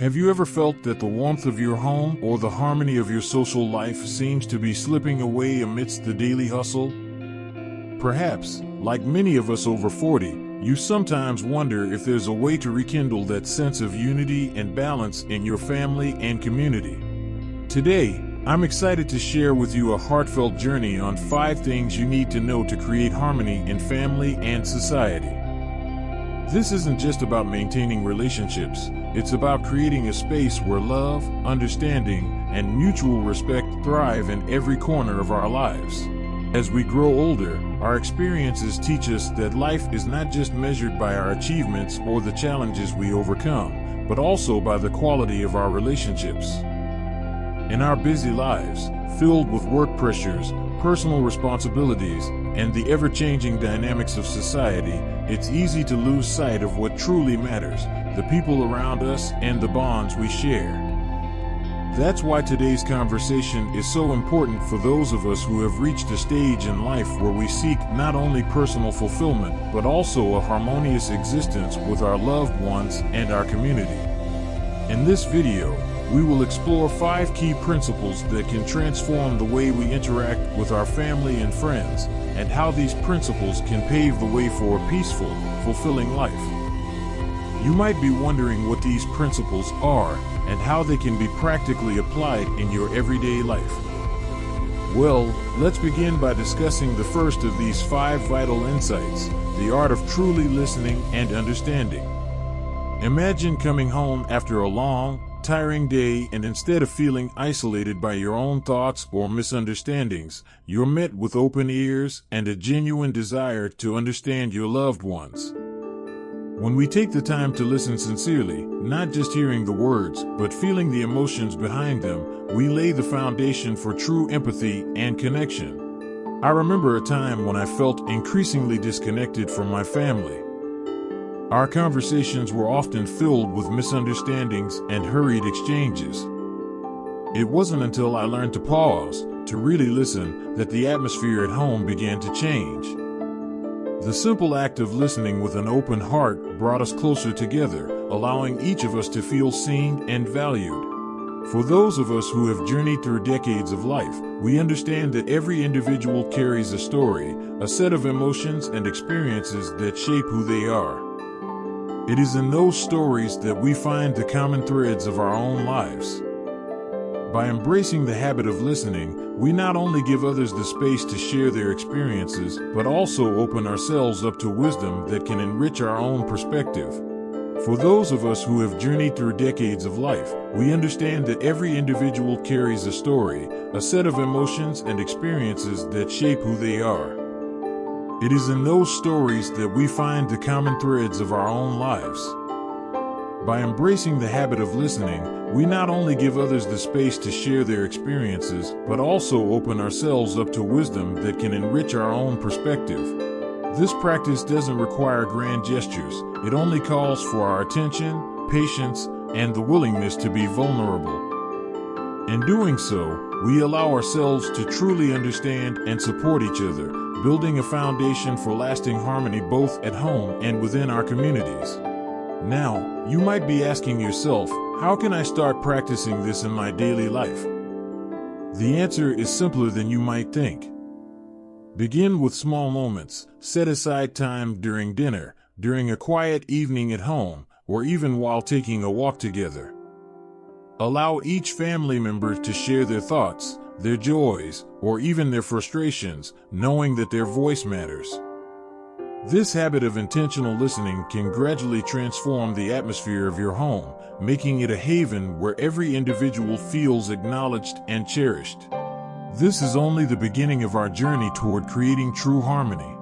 Have you ever felt that the warmth of your home or the harmony of your social life seems to be slipping away amidst the daily hustle? Perhaps, like many of us over 40, you sometimes wonder if there's a way to rekindle that sense of unity and balance in your family and community. Today, I'm excited to share with you a heartfelt journey on 5 things you need to know to create harmony in family and society. This isn't just about maintaining relationships, it's about creating a space where love, understanding, and mutual respect thrive in every corner of our lives. As we grow older, our experiences teach us that life is not just measured by our achievements or the challenges we overcome, but also by the quality of our relationships. In our busy lives, filled with work pressures, personal responsibilities, and the ever-changing dynamics of society, it's easy to lose sight of what truly matters, the people around us and the bonds we share. That's why today's conversation is so important for those of us who have reached a stage in life where we seek not only personal fulfillment, but also a harmonious existence with our loved ones and our community. In this video, we will explore 5 key principles that can transform the way we interact with our family and friends, and how these principles can pave the way for a peaceful, fulfilling life. You might be wondering what these principles are and how they can be practically applied in your everyday life. Well, let's begin by discussing the first of these 5 vital insights, the art of truly listening and understanding. Imagine coming home after a long, tiring day, and instead of feeling isolated by your own thoughts or misunderstandings, you're met with open ears and a genuine desire to understand your loved ones. When we take the time to listen sincerely, not just hearing the words, but feeling the emotions behind them, we lay the foundation for true empathy and connection. I remember a time when I felt increasingly disconnected from my family. Our conversations were often filled with misunderstandings and hurried exchanges. It wasn't until I learned to pause, to really listen, that the atmosphere at home began to change. The simple act of listening with an open heart brought us closer together, allowing each of us to feel seen and valued. For those of us who have journeyed through decades of life, we understand that every individual carries a story, a set of emotions and experiences that shape who they are. It is in those stories that we find the common threads of our own lives. By embracing the habit of listening, we not only give others the space to share their experiences, but also open ourselves up to wisdom that can enrich our own perspective. For those of us who have journeyed through decades of life, we understand that every individual carries a story, a set of emotions and experiences that shape who they are. It is in those stories that we find the common threads of our own lives. By embracing the habit of listening, we not only give others the space to share their experiences, but also open ourselves up to wisdom that can enrich our own perspective. This practice doesn't require grand gestures, it only calls for our attention, patience, and the willingness to be vulnerable. In doing so, we allow ourselves to truly understand and support each other, building a foundation for lasting harmony both at home and within our communities. Now, you might be asking yourself, how can I start practicing this in my daily life? The answer is simpler than you might think. Begin with small moments. Set aside time during dinner, during a quiet evening at home, or even while taking a walk together. Allow each family member to share their thoughts, their joys, or even their frustrations, knowing that their voice matters. This habit of intentional listening can gradually transform the atmosphere of your home, making it a haven where every individual feels acknowledged and cherished. This is only the beginning of our journey toward creating true harmony.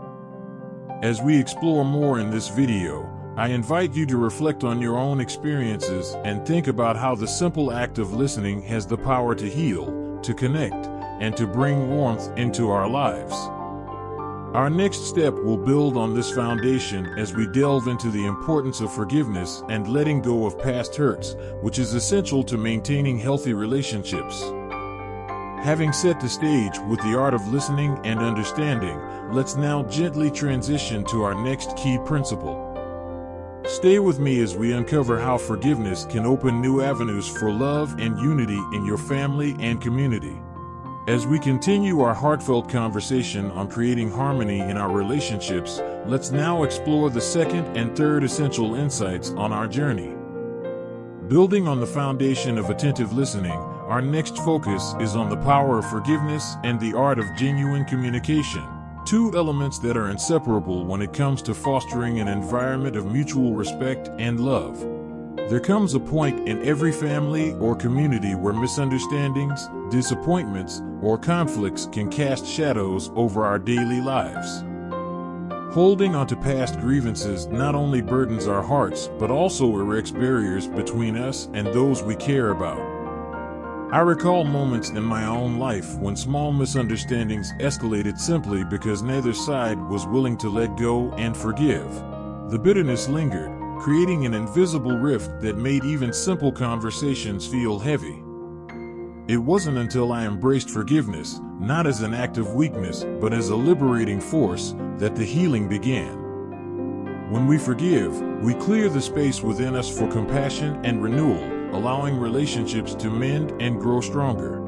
As we explore more in this video, I invite you to reflect on your own experiences and think about how the simple act of listening has the power to heal, to connect, and to bring warmth into our lives. Our next step will build on this foundation as we delve into the importance of forgiveness and letting go of past hurts, which is essential to maintaining healthy relationships. Having set the stage with the art of listening and understanding, let's now gently transition to our next key principle. Stay with me as we uncover how forgiveness can open new avenues for love and unity in your family and community. As we continue our heartfelt conversation on creating harmony in our relationships, let's now explore the second and third essential insights on our journey. Building on the foundation of attentive listening, our next focus is on the power of forgiveness and the art of genuine communication, two elements that are inseparable when it comes to fostering an environment of mutual respect and love. There comes a point in every family or community where misunderstandings, disappointments, or conflicts can cast shadows over our daily lives. Holding on to past grievances not only burdens our hearts but also erects barriers between us and those we care about. I recall moments in my own life when small misunderstandings escalated simply because neither side was willing to let go and forgive. The bitterness lingered, creating an invisible rift that made even simple conversations feel heavy. It wasn't until I embraced forgiveness, not as an act of weakness, but as a liberating force, that the healing began. When we forgive, we clear the space within us for compassion and renewal, allowing relationships to mend and grow stronger.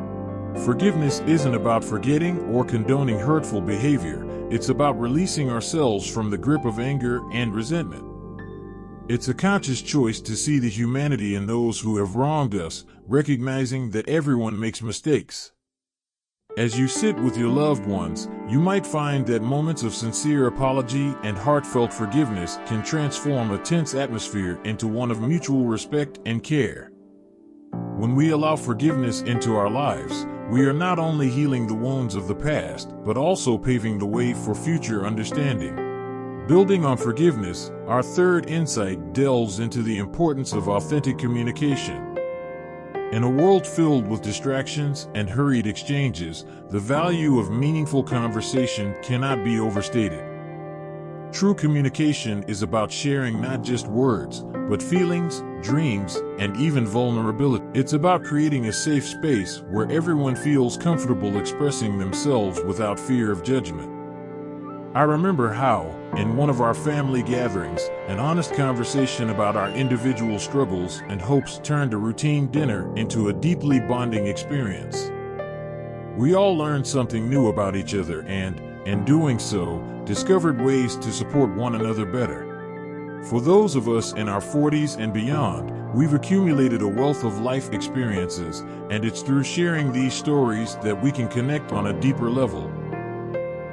Forgiveness isn't about forgetting or condoning hurtful behavior, it's about releasing ourselves from the grip of anger and resentment. It's a conscious choice to see the humanity in those who have wronged us, recognizing that everyone makes mistakes. As you sit with your loved ones, you might find that moments of sincere apology and heartfelt forgiveness can transform a tense atmosphere into one of mutual respect and care. When we allow forgiveness into our lives, we are not only healing the wounds of the past, but also paving the way for future understanding. Building on forgiveness, our third insight delves into the importance of authentic communication. In a world filled with distractions and hurried exchanges, the value of meaningful conversation cannot be overstated. True communication is about sharing not just words, but feelings, dreams, and even vulnerability. It's about creating a safe space where everyone feels comfortable expressing themselves without fear of judgment. I remember how, in one of our family gatherings, an honest conversation about our individual struggles and hopes turned a routine dinner into a deeply bonding experience. We all learned something new about each other and, in doing so, discovered ways to support one another better. For those of us in our 40s and beyond, we've accumulated a wealth of life experiences, and it's through sharing these stories that we can connect on a deeper level.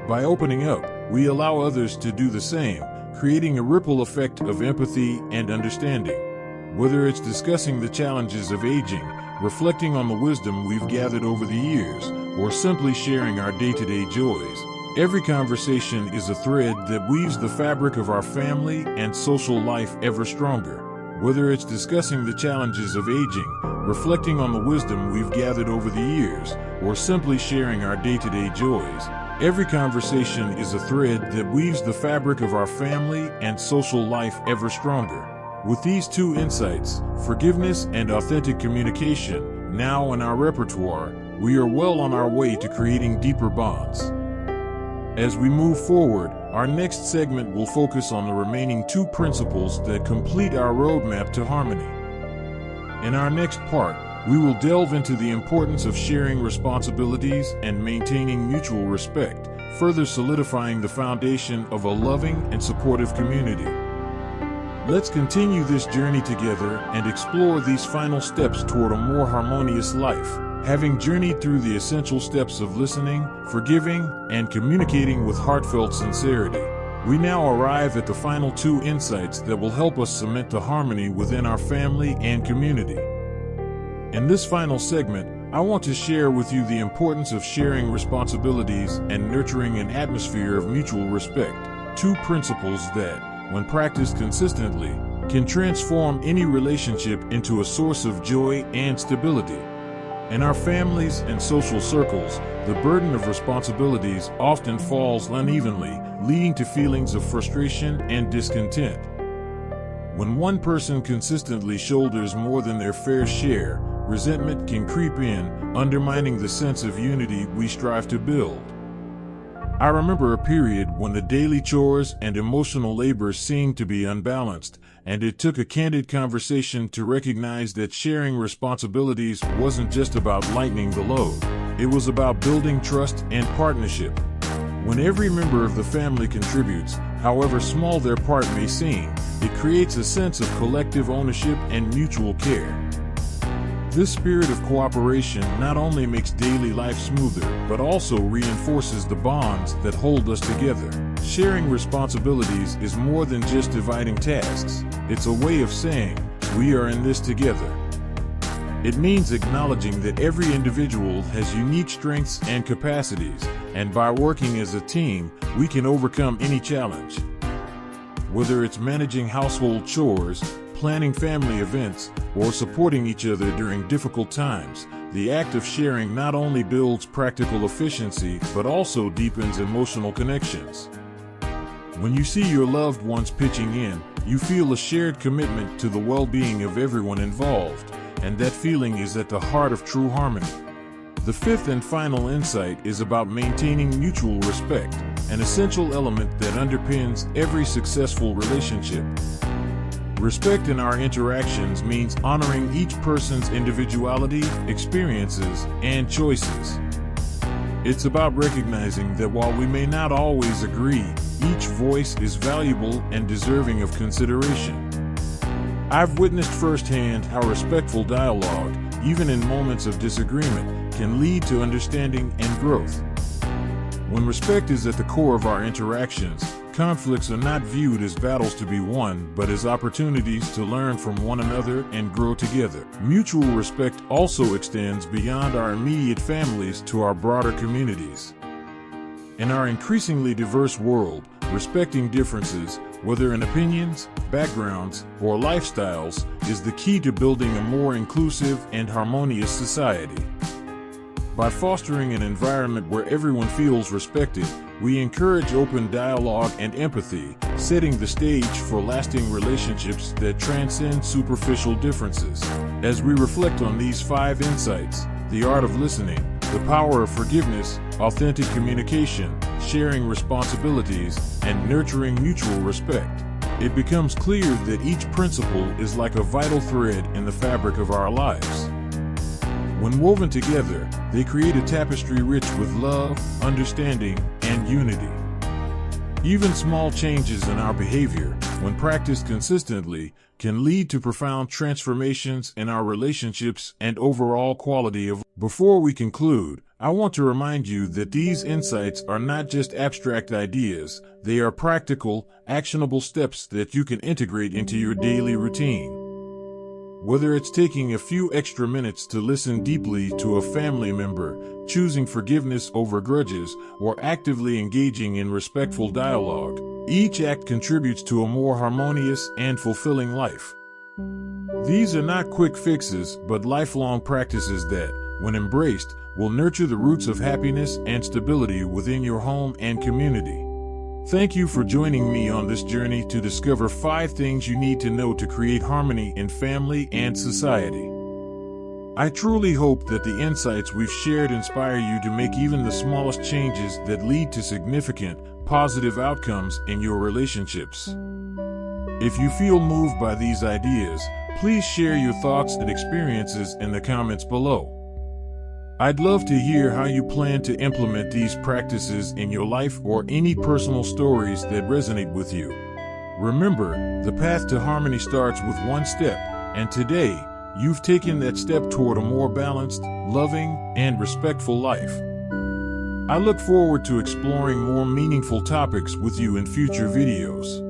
By opening up, we allow others to do the same, creating a ripple effect of empathy and understanding. Whether it's discussing the challenges of aging, reflecting on the wisdom we've gathered over the years, or simply sharing our day-to-day joys, every conversation is a thread that weaves the fabric of our family and social life ever stronger. Whether it's discussing the challenges of aging, reflecting on the wisdom we've gathered over the years, or simply sharing our day-to-day joys, every conversation is a thread that weaves the fabric of our family and social life ever stronger. With these two insights, forgiveness and authentic communication, now in our repertoire, we are well on our way to creating deeper bonds. As we move forward, our next segment will focus on the remaining two principles that complete our roadmap to harmony. In our next part, we will delve into the importance of sharing responsibilities and maintaining mutual respect, further solidifying the foundation of a loving and supportive community. Let's continue this journey together and explore these final steps toward a more harmonious life. Having journeyed through the essential steps of listening, forgiving, and communicating with heartfelt sincerity, we now arrive at the final two insights that will help us cement the harmony within our family and community. In this final segment, I want to share with you the importance of sharing responsibilities and nurturing an atmosphere of mutual respect, two principles that, when practiced consistently, can transform any relationship into a source of joy and stability. In our families and social circles, the burden of responsibilities often falls unevenly, leading to feelings of frustration and discontent. When one person consistently shoulders more than their fair share, resentment can creep in, undermining the sense of unity we strive to build. I remember a period when the daily chores and emotional labor seemed to be unbalanced, and it took a candid conversation to recognize that sharing responsibilities wasn't just about lightening the load. It was about building trust and partnership. When every member of the family contributes, however small their part may seem, it creates a sense of collective ownership and mutual care. This spirit of cooperation not only makes daily life smoother, but also reinforces the bonds that hold us together. Sharing responsibilities is more than just dividing tasks. It's a way of saying, we are in this together. It means acknowledging that every individual has unique strengths and capacities, and by working as a team, we can overcome any challenge. Whether it's managing household chores, planning family events, or supporting each other during difficult times, the act of sharing not only builds practical efficiency but also deepens emotional connections. When you see your loved ones pitching in, you feel a shared commitment to the well-being of everyone involved, and that feeling is at the heart of true harmony. The fifth and final insight is about maintaining mutual respect, an essential element that underpins every successful relationship. Respect in our interactions means honoring each person's individuality, experiences, and choices. It's about recognizing that while we may not always agree, each voice is valuable and deserving of consideration. I've witnessed firsthand how respectful dialogue, even in moments of disagreement, can lead to understanding and growth. When respect is at the core of our interactions, conflicts are not viewed as battles to be won, but as opportunities to learn from one another and grow together. Mutual respect also extends beyond our immediate families to our broader communities. In our increasingly diverse world, respecting differences, whether in opinions, backgrounds, or lifestyles, is the key to building a more inclusive and harmonious society. By fostering an environment where everyone feels respected, we encourage open dialogue and empathy, setting the stage for lasting relationships that transcend superficial differences. As we reflect on these 5 insights, the art of listening, the power of forgiveness, authentic communication, sharing responsibilities, and nurturing mutual respect, it becomes clear that each principle is like a vital thread in the fabric of our lives. When woven together, they create a tapestry rich with love, understanding, and unity. Even small changes in our behavior, when practiced consistently, can lead to profound transformations in our relationships and overall quality of life. Before we conclude, I want to remind you that these insights are not just abstract ideas, they are practical, actionable steps that you can integrate into your daily routine. Whether it's taking a few extra minutes to listen deeply to a family member, choosing forgiveness over grudges, or actively engaging in respectful dialogue, each act contributes to a more harmonious and fulfilling life. These are not quick fixes, but lifelong practices that, when embraced, will nurture the roots of happiness and stability within your home and community. Thank you for joining me on this journey to discover 5 things you need to know to create harmony in family and society. I truly hope that the insights we've shared inspire you to make even the smallest changes that lead to significant, positive outcomes in your relationships. If you feel moved by these ideas, please share your thoughts and experiences in the comments below. I'd love to hear how you plan to implement these practices in your life or any personal stories that resonate with you. Remember, the path to harmony starts with one step, and today, you've taken that step toward a more balanced, loving, and respectful life. I look forward to exploring more meaningful topics with you in future videos.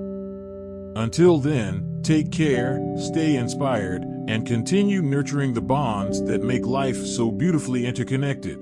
Until then, take care, stay inspired, and continue nurturing the bonds that make life so beautifully interconnected.